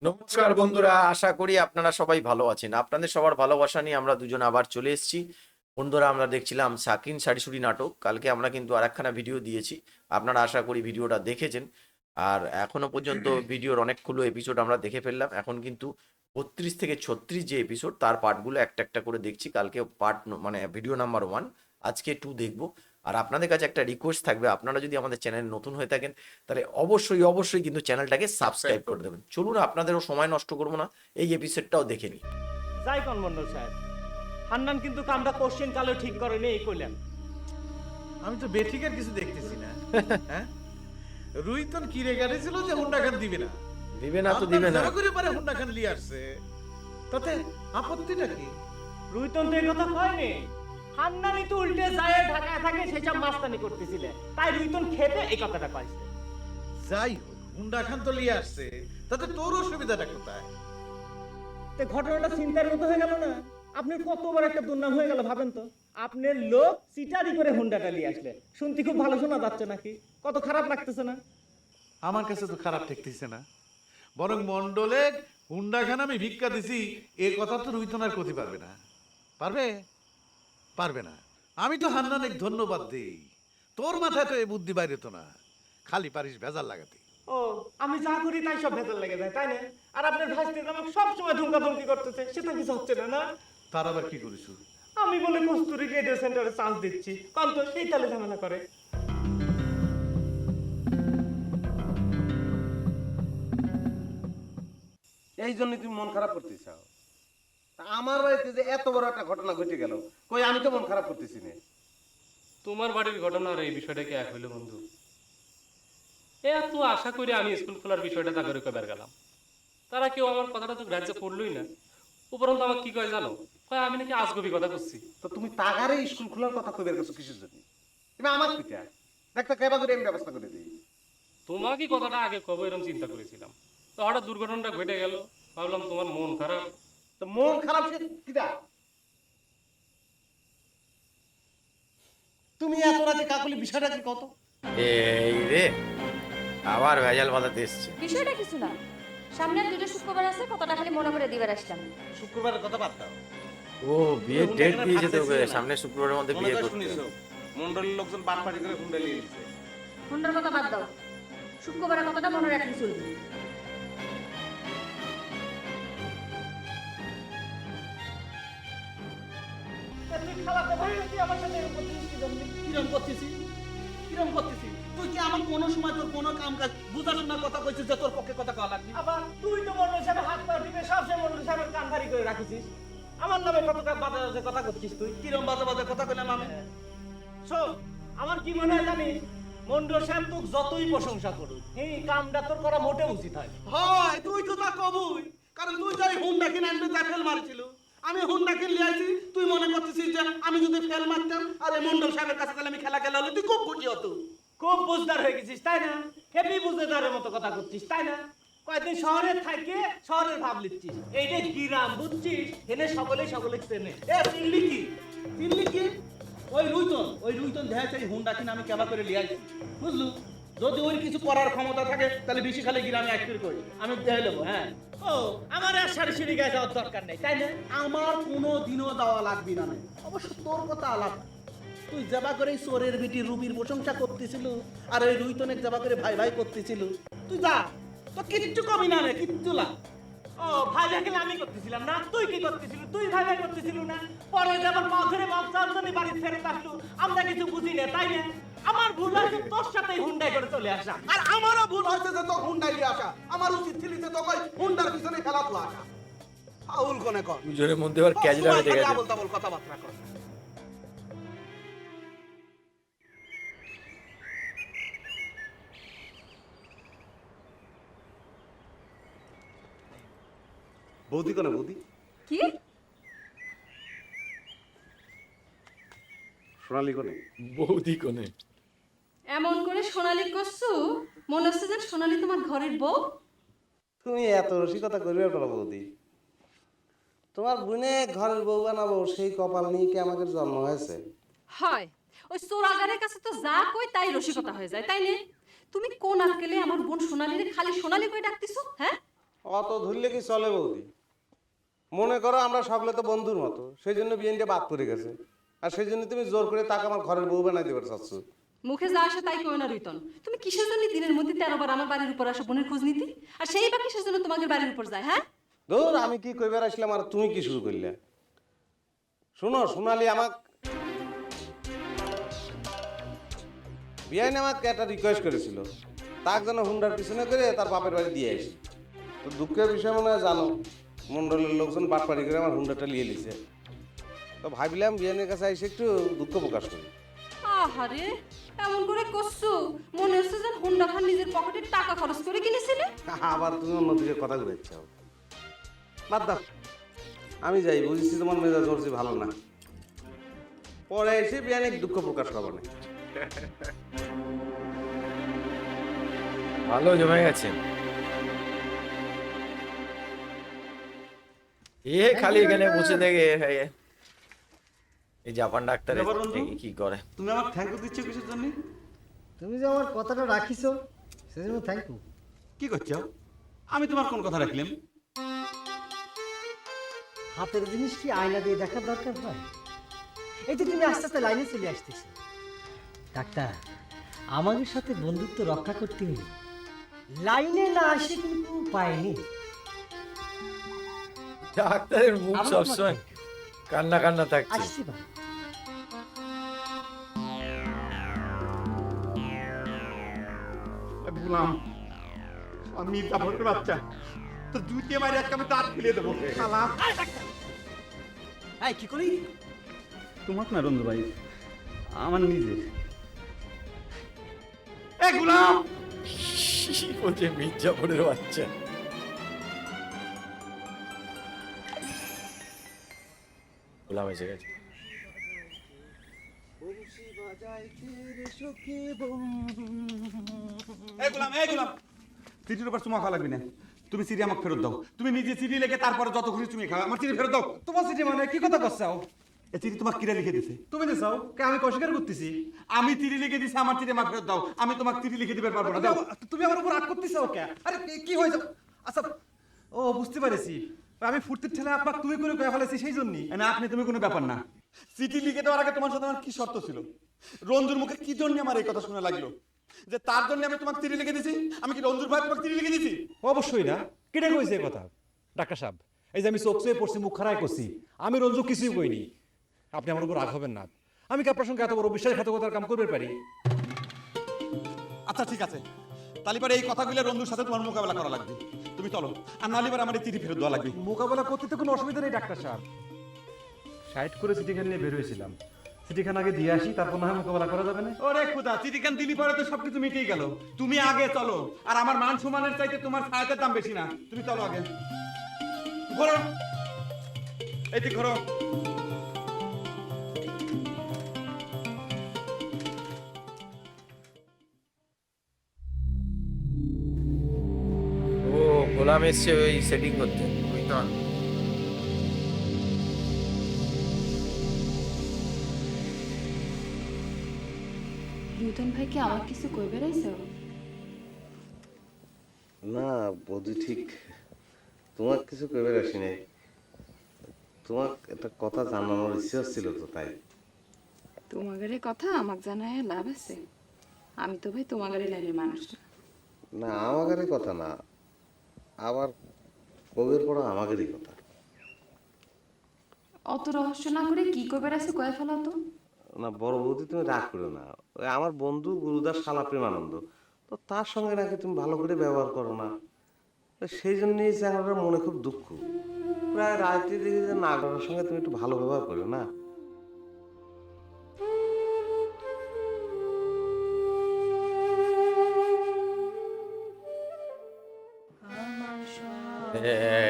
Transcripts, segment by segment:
নমস্কার বন্ধুরা, আশা করি আপনারা সবাই ভালো আছেন। আপনাদের সবার ভালোবাসা নিয়ে আমরা দুজন আবার চলে এসেছি। বন্ধুরা, আমরা দেখছিলাম শাকিন শাড়িশুড়ি নাটক। কালকে আমরা কিন্তু আরেকখানা ভিডিও দিয়েছি, আপনারা আশা করি ভিডিওটা দেখেছেন। আর এখনো পর্যন্ত ভিডিওর অনেকগুলো এপিসোড আমরা দেখে ফেললাম। এখন কিন্তু 32 থেকে 36 যে এপিসোড, তার পার্টগুলো একটা একটা করে দেখছি। কালকে মানে ভিডিও নাম্বার 1, আজকে 2 দেখবো। আর আপনাদের কাছে একটা রিকোয়েস্ট থাকবে, আপনারা যদি আমাদের চ্যানেল নতুন হয়ে থাকেন তাহলে অবশ্যই অবশ্যই কিন্তু চ্যানেলটাকে সাবস্ক্রাইব করে দেবেন। চলুন, আপনাদেরও সময় নষ্ট করবো না, এই এপিসোডটাও দেখে নিই। যাই কোন মন্ডল সাহেব, হান্নান কিন্তু কামটা কোশ্চেন কালেও ঠিক করেনি এই কইলেন। আমি তো বেঠিকের কিছু দেখতেছি না। হ্যাঁ, রুইতন কি রে গাড়িছিল যে হুন্ডা খান দিবে না, দিবে না তো দিবে না। আপনার করে পারে হুন্ডা খান লিয়ে আসছে, তাতে আপত্তিটা কি? রুইতন তো এই কথা কয়নি, হান্নানি তো উল্টে যায় ঢাকায় থাকে সেসব মাস্তানি করতেছিলে, তাই রুইতন খেতে এই কথাটা কইছে। যাই হোক, হুন্ডা খান তো লিয়ে আসছে, তাতে তোর অসুবিধাটা কোথায়? তো ঘটনাটা চিন্তার মতো হয়ে গেল না? আপনার কত বড় একটা দুর্নাম হয়ে গেল ভাবেন তো। আপনার লোক চিটারি করে হুন্ডাটা নিয়ে আসলে, শুনতে খুব ভালো শোনা যাচ্ছে নাকি? কত খারাপ লাগতেছে না? আমার কাছে তো খারাপ ঠেকতেছে না, বরং মন্ডলের হুন্ডা খান আমি ভিক্ষা দিছি এ কথা তো রুইতন আর করতে পারবে না। পারবে? পারবে না। আমি তো হান্নানের ধন্যবাদ দেই, তোর মাথায় তো এ বুদ্ধি বাইরে তো না, খালি পারিস ভেজাল লাগাতে। ও, আমি যা করি তাই সব ভেতর লেগে যায়, তাই না? আর আপনার ভাইস্তে আমাকে সব সময় ধুমকাধুমকি করতেছে, সেটা কিছু হচ্ছে না না? তার আবার কি করিস? আমি বলে কস্তুরী রেডিও সেন্টারে চান্স দিচ্ছি, কন্ত সেই তালে ঝামেলা করে। এই জন্য তুমি মন খারাপ করতে চাও? তা আমার বাড়িতে যে এত বড় একটা ঘটনা ঘটে গেল, কই আমি তো মন খারাপ করতেছি না। তোমার বাড়ির ঘটনা আর এই বিষয়টাকে এক হইল বন্ধু। এত আশা করি আমি স্কুল খোলার বিষয়টা তাকে কবার গেলাম, তারা কেউ আমার কথাটা তো গ্রাহ্য করলোই না। উপরন্তু আমাকে কি কয় জানো? কয় আমি নাকি আজগবি কথা করছি। তো তুমি তাগারে স্কুল খোলার কথা কই বের করছো কিসের জন্য? তুমি আমার পিতা দেখতে কেবা করে আমি ব্যবস্থা করে দিই। তোমাকে কথাটা আগে কবে এরকম চিন্তা করেছিলাম, তো হঠাৎ দুর্ঘটনাটা ঘটে গেল, ভাবলাম তোমার মন খারাপ। তো মন খারাপ সে কিটা? তুমি এত রাতে কাকুলি বিষয়টা কি কত? এই রে, আবার ভেজাল বাঁধাতে এসছে। বিষয়টা কিছু না, সামনে আর দুটো শুক্রবার আছে, কতটা খালি মনে করে দিবার আসলাম। শুক্রবারের কথা বাদ দাও। ও, বিয়ের ডেট দিয়েছে তো ওকে, সামনে শুক্রবারের মধ্যে বিয়ে করতে। শুনিছো মন্ডলের লোকজন বাদ পাটি করে হুন্ডা নিয়ে নিচ্ছে। হুন্ডার কথা বাদ দাও, শুক্রবারের কথাটা মনে রাখলে চলবে। তুই খালাতে ভাই তুই আমার সাথে এরকম করছিস কি জন্য? কিরম করতেছি কিরম করতেছি? তুই কি আমার কোনো সময় তোর কোনো কাম কাজ বুঝানোর না কথা কইছিস যে তোর পক্ষে কথা কওয়া লাগবে? আবার তুই তো মন্ডল সাহেব হাত পা টিপে সবসময় মন্ডল সাহেবের কান ভারী করে রাখিস। আমার নামে কত বাজে কথা করছিস তুই। কিরম বাজে বাজে কথা কইলাম আমি? শোন, আমার কি মনে হয় জানিস, মন্ডল সাহেব তোকে যতই প্রশংসা করুক, এই কামটা তোর করা মোটে উচিত হয়। হয় তুই তো তা কবই, কারণ তুই যাই হুন্ডা কিনে আনবি তা ফেল মারছিল। আমি হুন্ডা কিনে লিয়ে আইছি, তুই মনে করতেছিস যে আমি যদি ফেল মারতাম আর এই মন্ডল সাহেবের কাছে তাহলে আমি খেলা খেলা হলে তুই খুব খুশি হতো। খুব বুঝদার হয়ে গেছিস তাই না? হেভি বুঝদারের মতো কথা করছিস তাই না? কয়েকদিন শহরে থাকে শহরের ভাব লিখছিস, এইটাই গ্রাম বুঝছিস, এনে সকলে সকলে চেনে। এ চিনলি কি? চিনলি কি? ওই রুইতন দেখা যাচ্ছে হুন্ডা কিনে আমি কেবা করে লিয়ে আইছি, বুঝলু? যদি ওই কিছু করার ক্ষমতা থাকে তাহলে বেশি খালি গ্রামে অ্যাক্টিভ করি, আমি দেখে নেবো। হ্যাঁ, ও, আমার আর সারি সিঁড়ি গায়ে যাওয়ার দরকার নেই তাই না? আমার কোনো দিনও দেওয়া লাগবে না। অবশ্য তোর কথা আলাদা, তুই যাবা করে চোরের বেটি রুবির প্রশংসা করতেছিল আর ওই রুইতনের যাবা করে ভাই ভাই করতেছিল। তুই যা, তো কিচ্ছু কমি না রে, কিচ্ছু না। ও, ভাই ভাইকে আমি করতেছিলাম না, তুই কি করতেছিলি? তুই ভাই ভাই করতেছিল না? পরে যেমন পা ধরে মাপ চারজনই বাড়ি ফেরত আসলো, আমরা কিছু বুঝি না তাই না? আমার ভুল হয়েছে তোর সাথে হুন্ডাই করে চলে আসা। আর আমারও ভুল হয়েছে যে তোর হুন্ডাই নিয়ে আসা। আমার উচিত ছিল যে তোকে হুন্ডার পিছনে খেলা তো আসা। ফাউল কোনে কর, দুজনের মধ্যে আবার ক্যাজরা হয়ে গেছে। আবল তাবল কথাবার্তা কর। বৌদি কোনে বৌদি? কি? সোনালি কোনে? বৌদি কোনে? এমন করে সোনালি করছু, মনে হচ্ছে যে সোনালি তোমার ঘরের বউ। তুমি এত রসিকতা করবে পারো বৌদি? তোমার বোনে ঘরের বউ বানাবো সেই কপাল নিয়ে কি আমাদের জন্ম হয়েছে? হয়, ওই চোরাগারের কাছে তো যা কই তাই রসিকতা হয়ে যায় তাই না? তুমি কোন আক্কেলে আমার বোন সোনালিরে খালি সোনালি কই ডাকতিছো? হ্যাঁ, অত ধরলে কি চলে বৌদি? মনে করো আমরা সকলে তো বন্ধুর মতো, সেই জন্য বিয়েটা বাদ পড়ে গেছে। আর সেই জন্য তুমি জোর করে তাকে আমার ঘরের বউ বানাই দেবার চাচ্ছ। মুখে যা আসে তাই কই না রুইতন। তুমি কিসের জন্য দিনের মধ্যে 13 বার আমার বাড়ির উপর আসা বোনের খোঁজ নিতি? আর সেই বা কিসের জন্য তোমাদের বাড়ির উপর যায়? হ্যাঁ, ধর আমি কি কইবার আসলাম আর তুমি কি শুরু করলে? শোনো সোনালি, আমাক বিয়াইন আমাকে একটা রিকোয়েস্ট করেছিল, তাক যেন হুন্ডার পিছনে করে তার বাপের বাড়ি দিয়ে আসি। তো দুঃখের বিষয় মনে হয় জানো, মন্ডলের লোকজন বাটপাড়ি করে আমার হুন্ডাটা নিয়ে নিছে। তো ভাবলাম বিয়ানের কাছে এসে একটু দুঃখ প্রকাশ করি। আহারে এমন করে করছো, মনে হচ্ছে যেন হুন্ডা খান নিজের পকেটের টাকা খরচ করে কিনেছিলে। আবার তুমি অন্যদিকে কথা ঘুরেছ। বাদ দাও, আমি যাই, বুঝেছি তোমার মেজাজ মর্জি ভালো না। পরে এসে বিয়ানে দুঃখ প্রকাশ করবো না। ভালো জমে গেছে। এ খালি এখানে বসে থেকে এই জাপান ডাক্তার কি করে? তুমি আমার থ্যাংক ইউ দিচ্ছ কিসের জন্য? তুমি যে আমার কথাটা রাখিছো সেজন্য থ্যাংক ইউ। কি করছো? আমি তোমার কোন কথা রাখলাম? হাতের জিনিস কি আয়না দিয়ে দেখার দরকার হয়? এই তো তুমি আস্তে আস্তে লাইনে চলে আসতেছো। ডাক্তার, আমাদের সাথে বন্ধুত্ব রক্ষা করতে হলে লাইনে না আসে কিন্তু উপায় নেই। ডাক্তারের মুখ আমার সবসময় কান্না কান্না থাকছে। আসছি বা বললাম আমি জাফরের বাচ্চা, তো জুতিয়ে মারি আজকে আমি দাঁত খুলে দেবো। শালা এই কি করি? তোমার না রন্ধু ভাই, আমার নিজের। এই গুলাম, কি বলছে মির্জাপুরের বাচ্চা? গোলাম এসে গেছে। এই গুলাম, চিঠির উপর চুমা খাওয়া লাগবে না। তুমি চিঠি আমাকে ফেরত দাও। তুমি নিজে চিঠি লিখে তারপরে যত খুশি তুমি খাও, আমার চিঠি ফেরত দাও। তোমার সিটি মানে কি কথা করছাও? এই চিঠি তোমাকে কিরা লিখে দিছে? তুমি যে চাও কে আমি কষ্টের করতেছি? আমি চিঠি লিখে দিছি, আমার চিঠি আমাকে ফেরত দাও। আমি তোমাকে চিঠি লিখে দিতে পারবো না, দাও। তুমি আমার উপর রাগ করতেছাও কে? আরে কি হয়েছে? আচ্ছা, ও বুঝতে পারেছি, আমি ফুর্তির ঠেলে আপনাকে তুমি করে কয়ে ফেলেছি সেই জন্যই। না, আপনি তুমি কোনো ব্যাপার না। চিঠি লিখে দেওয়ার আগে তোমার সাথে আমার কি শর্ত ছিল? রঞ্জুর মুখে কি জন্য আমার এই কথা শোনা লাগলো যে তার জন্য আমি তোমাকে চিঠি লিখে দিছি? আমি কি রঞ্জুর ভাই তোমাকে চিঠি লিখে দিছি? অবশ্যই না। কেটে কইছে এই কথা? ডাক্তার সাহেব, এই যে আমি চোখ চেয়ে পড়ছি, মুখ খারাপ করছি, আমি রঞ্জু কিছুই কইনি। আপনি আমার উপর রাগ হবেন না। আমি কি আপনার সঙ্গে এত বড় বিশ্বাসঘাতকতার কাম করতে পারি? আচ্ছা ঠিক আছে, তালিবার এই কথাগুলো রঞ্জুর সাথে তোমার মোকাবেলা করা লাগবে। তুমি চলো, আর নালিবার আমার এই চিঠি ফেরত দেওয়া লাগবে। মোকাবেলা করতে তো কোনো অসুবিধা নেই ডাক্তার সাহেব। সাইড করে চিঠিখান নিয়ে বের হয়েছিলাম, চিঠিখান আগে দিয়ে আসি, তারপর না হয় মোকাবেলা করা যাবে না। ওরে খুদা, চিঠিখান দিলি পরে তো সবকিছু মিটেই গেল। তুমি আগে চলো, আর আমার মান সম্মানের চাইতে তোমার সাহায্যের দাম বেশি না। তুমি চলো আগে, ঘোরো এই দিক ঘোরো। ও গোলাম এসছে ওই সেটিং করতে। ওই তো রুইতন ভাই কি আমার কিছু কই বেড়াইছো? না বৌদি, ঠিক তোমার কিছু কইবার আসি নাই। তোমার একটা কথা জানানোর ইচ্ছে হচ্ছিল তো, তাই। তোমাদের কথা আমাকে জানায় লাভ আছে? আমি তো ভাই তোমাদের লাইনের মানুষ না। না আমাদেরই কথা না, আবার বউয়ের পড়া আমাদেরই কথা। অত রহস্য না করে কি কই বেড়াইছো কয়ে ফেলো তো। না বড় বৌদি, তুমি রাগ করো না। ওই আমার বন্ধু গুরুদাস শালা প্রেমানন্দ, তো তার সঙ্গে নাকি তুমি ভালো করে ব্যবহার করো না। তো সেই জন্যই আমার মনে খুব দুঃখ। প্রায় রাত্রি দেখি যে নাগরের সঙ্গে তুমি একটু ভালো ব্যবহার করো না।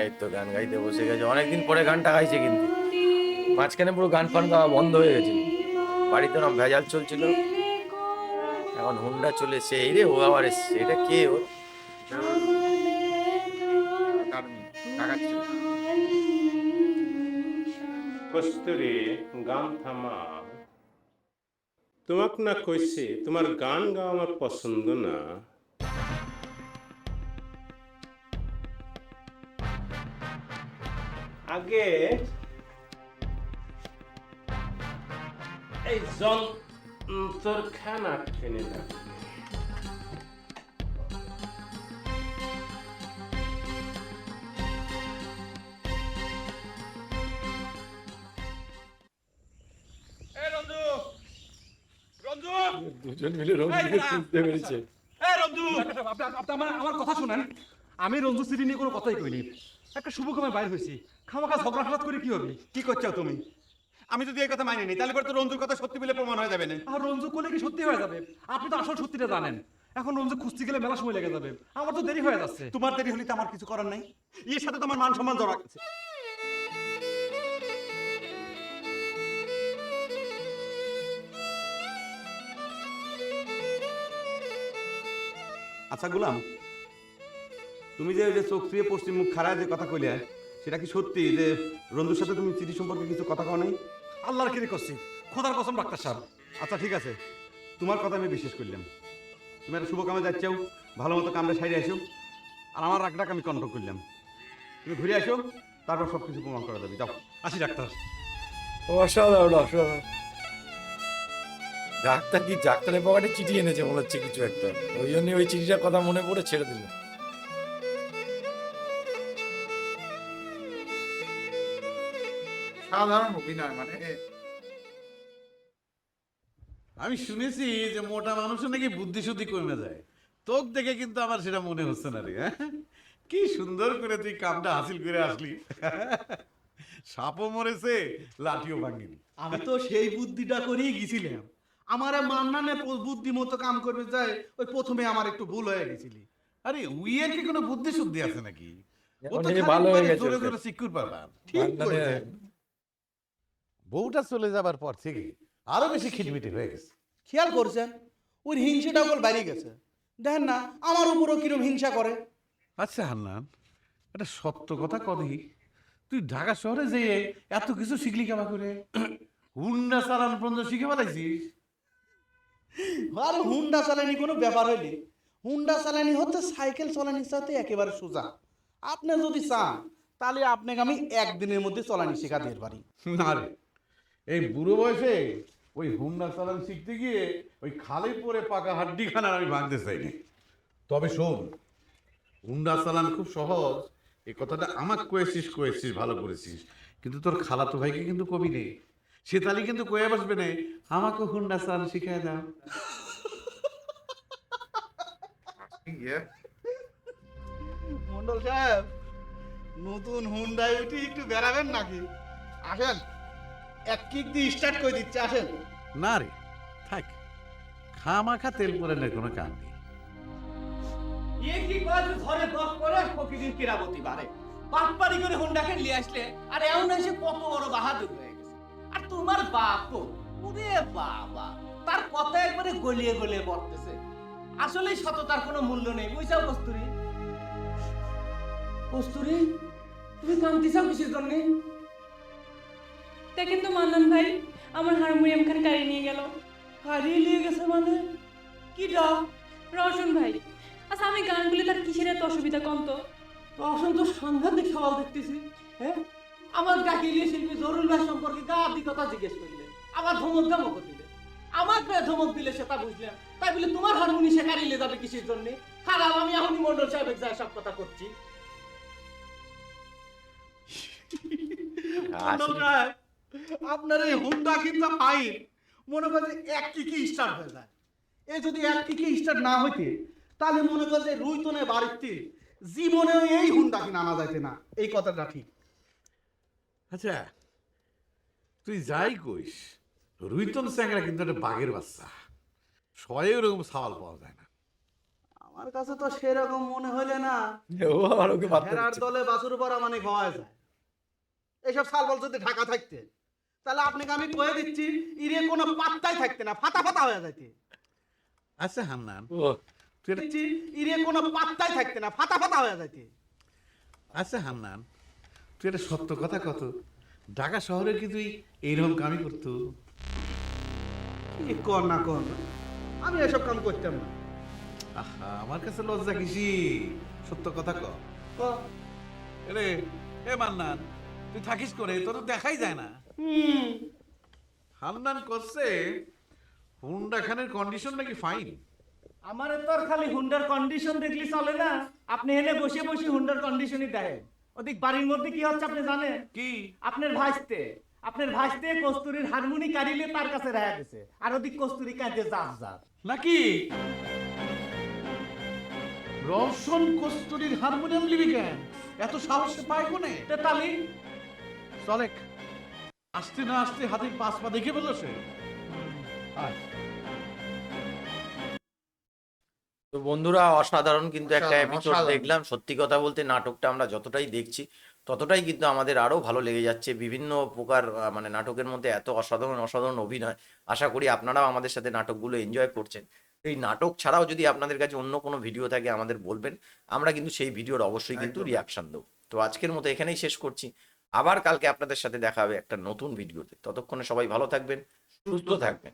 এই তো গান গাইতে বসে গেছে। অনেকদিন পরে গানটা গাইছে, কিন্তু মাঝখানে পুরো গান ফান গাওয়া বন্ধ হয়ে গেছিল। বাড়িতে না ভেজাল চলছিল, এখন হুন্ডা চলে এসছে। এই রে ও আবার এসছে। এটা কে ও? কস্তুরী, গান থামা। তোমাক না কইছে তোমার গান গাওয়া আমার পছন্দ না। আগে এই তোর খানা টেনে না। দুজন মিলে রঞ্জুকে খুঁজতে পেরেছে। আমার কথা শুনেন, আমি রঞ্জু সিটি নিয়ে কোনো কথাই কইনি। একটা শুভ কামে বাইর হয়েছি, খামাখা ঝগড়া ফলাত করে কি হবে? কি করছো তুমি? আমি যদি এই কথা মানি নি তাহলে পরে তো রঞ্জুর কথা সত্যি বলে প্রমাণ হয়ে যাবে না। আর রঞ্জু করলে কি সত্যি হয়ে যাবে? আপনি তো আসল সত্যিটা জানেন। এখন রঞ্জু খুঁজতে গেলে মেলা সময় লেগে যাবে, আমার তো দেরি হয়ে যাচ্ছে। তোমার দেরি হলে তো আমার কিছু করার নাই। এর সাথে তোমার মান সম্মান জড়া আছে। আচ্ছা গুলাম, তুমি যে ওই যে চোখ ছুঁয়ে পশ্চিম মুখ খারায় যে কথা কইলে, সেটা কি সত্যি যে রঞ্জুর সাথে তুমি চিঠি সম্পর্কে কিছু কথা কও নাই? আল্লাহর কিরে করছি, খোদার কসম ডাক্তার সাহেব। আচ্ছা ঠিক আছে, তোমার কথা আমি বিশ্বাস করলাম। তুমি একটা শুভ কামে যাচ্ছাও, ভালো মতো কামড়ে সাইডে আসো, আর আমার রাগ আমি কন্ট্রোল করলাম। তুমি ঘুরে আসো, তারপর সব কিছু প্রমাণ করা যাবে। যাও, আসি ডাক্তার। অসাধারণ অসাধারণ। ডাক্তার কি ডাক্তারের পকেটে চিঠি এনেছে মনে হচ্ছে কিছু একটা, ওই জন্য ওই চিঠিটার কথা মনে পড়ে ছেড়ে দিল। সাধারণ অভিনয় মানে। আমি শুনেছি যে মোটা মানুষের নাকি বুদ্ধি শুদ্ধি কমে যায়, তোক দেখে কিন্তু আমার সেটা মনে হচ্ছে না রে। কি সুন্দর করে তুই কামটা হাসিল করে আসলি। সাপও মরেছে, লাঠিও ভাঙিনি। আমি তো সেই বুদ্ধিটা করেই গেছিলাম। আমার মান্নানে বুদ্ধি মতো কাম করবে যায়, ওই প্রথমে আমার একটু ভুল হয়ে গেছিলি। আরে উইয়ের কি কোনো বুদ্ধি শুদ্ধি আছে নাকি? ও তো এখন ভালো হয়ে গেছে জোরে ওকে। জোরে সিকিউর পাবা। ঠিক মানে করেছেন। বউটা চলে যাবার পর থেকে আরো বেশি খিটমিটি হয়ে গেছে। খেয়াল করছেন, ওর হিংসাটা ওর বাড়ি গেছে। দেখেন না আমার উপরও কিরম হিংসা করে। আচ্ছা হান্নান, একটা সত্য কথা কদি, তুই ঢাকা শহরে যেয়ে এত কিছু শিখলি কেমন করে? হুন্ডা চালান পর্যন্ত শিখে ফেলাইছিস? আর হুন্ডা চালানি কোনো ব্যাপার হইলে, হুন্ডা চালানি হচ্ছে সাইকেল চালানির সাথে একেবারে সোজা। আপনি যদি চান তাহলে আপনাকে আমি একদিনের মধ্যে চালানি শেখা দিয়ে পারি। না রে, এই বুড়ো বয়সে ওই হুন্ডা চালান শিখতে গিয়ে ওই খালে পরে পাকা হাড্ডি খানা আমি ভাঙতে চাইনি। তবে শোন, হুন্ডা চালান খুব সহজ, এই কথাটা আমাকে কয়েছিস ভালো করেছিস, কিন্তু তোর খালাতো ভাইকে কিন্তু কবি নেই, সে তালি কিন্তু কয়ে বসবে না আমাকে হুন্ডা চালান শিখায় দাও। মন্ডল সাহেব, নতুন হুন্ডায় উঠে একটু বেড়াবেন নাকি? আসেন, এক কিক দিয়ে স্টার্ট করে দিচ্ছে, আসেন। না রে থাক, খামাখা তেল পরে কোনো কাম নেই। এ কি কাজ ঘরে দশ করে প্রতিদিন কিরামতি বাড়ে, বাটপাড়ি করে হুন্ডাকে নিয়ে আসলে আর এমন এসে কত বড় বাহাদুর হয়ে গেছে। আর তোমার বাপ, ওরে বাবা, তার কথা একবারে গলিয়ে গলিয়ে বলতেছে। আসলে সততার কোনো মূল্য নেই, বুঝছাও কস্তুরী? কস্তুরী, তুমি কান্দিছাও কিসের জন্যে? দেখেন তো মান্নান ভাই আমার হারমোনিয়াম খান কাড়িয়ে নিয়ে গেল। হারিয়ে নিয়ে গেছে মানে? কি ডা? রওশন ভাই, আচ্ছা আমি গানগুলি তার কিসের এত অসুবিধা কম তো? রওশন তো সাংঘাতিক সওয়াল দেখতেছি। হ্যাঁ, আমার গাকিলিয়ে শিল্পী জরুল ভাই সম্পর্কে গা আদি কথা জিজ্ঞেস করলে, আবার ধমক ধমক দিলে। আমার ধমক দিলে সেটা বুঝলাম, তাই বলে তোমার হারমোনি সে কারিলে যাবে কিসের জন্য? খারাপ, আমি এখনই মন্ডল সাহেবের যায় সব কথা করছি। মন্ডল সাহেব, আপনার এই হুন্ডা কিন্তু ফাইন, মনে করে এক কিকি স্টার্ট হয়ে যায়। এই যদি এক কিকি স্টার্ট না হইতে, তাহলে মনে করে যে রুইতনের বাড়িতে জীবনে এই হুন্ডা কিনা আনা যাইতে না। এই কথাটা ঠিক। আচ্ছা তুই যাই কইস, রুইতন স্যাংরা কিন্তু একটা বাঘের বাচ্চা, শয়ে ওরকম সওয়াল পাওয়া যায় না। আমার কাছে তো সেরকম মনে হইলে না, ও আবার ওকে বাদ ভেড়ার দলে বাছুর পরা মানে খাওয়া যায়। এইসব সালবল যদি ঢাকা থাকতে, তাহলে আপনাকে আমি কয়ে দিচ্ছি, ইরে কোনো পাত্তাই থাকতে না, ফাটা ফাটা হয়ে যাইতে। আচ্ছা হান্নান, ও তুই একটা- দিচ্ছি, ইরে কোনো পাত্তাই থাকতে না, ফাটা ফাটা হয়ে যাইতে। আচ্ছা হান্নান, তুই একটা সত্য কথা কত, ঢাকা শহরে কি তুই এইরকম কামই করতো? কি কর না কর, আমি এসব কাম করতাম না। আহা, আমার কাছে লজ্জা কিসি, সত্য কথা ক। ক, রে এ মান্নান, তুই থাকিস করে, তোর তো দেখাই যায় না। হান্নান করছে হুন্ডা খানের কন্ডিশন নাকি ফাইন। আমারে তো আর খালি হুন্ডার কন্ডিশন দেখলি চলে না, আপনি এনে বসে বসে হুন্ডার কন্ডিশনই দেখেন। ওদিক বাড়ির মধ্যে কি হচ্ছে আপনি জানেন? কি? আপনার ভাইস্তে কস্তুরীর হারমোনি কারিলে তার কাছে রাখা গেছে, আর ওদিক কস্তুরী কাঁদে যাস নাকি রওশন কস্তুরীর হারমোনিয়াম লিবি কেন? এত সাহস পায় কোনে? তেতালি চলেক আসতে না আসতে হাতের পাঁচ পা দেখে বললো সে। আয়। তো বন্ধুরা, অসাধারণ কিন্তু একটা এপিসোড দেখলাম। সত্যি কথা বলতে নাটকটা আমরা যতটাই দেখছি ততটাই কিন্তু আমাদের আরো ভালো লেগে যাচ্ছে। বিভিন্ন প্রকার মানে নাটকের মধ্যে এত অসাধারণ অসাধারণ অভিনয়। আশা করি আপনারাও আমাদের সাথে নাটকগুলো এনজয় করছেন। এই নাটক ছাড়াও যদি আপনাদের কাছে অন্য কোনো ভিডিও থাকে আমাদের বলবেন, আমরা কিন্তু সেই ভিডিওর অবশ্যই কিন্তু রিয়াকশন দেবো। তো আজকের মতো এখানেই শেষ করছি। আবার কালকে আপনাদের সাথে দেখা হবে একটা নতুন ভিডিওতে। ততক্ষণে সবাই ভালো থাকবেন, সুস্থ থাকবেন।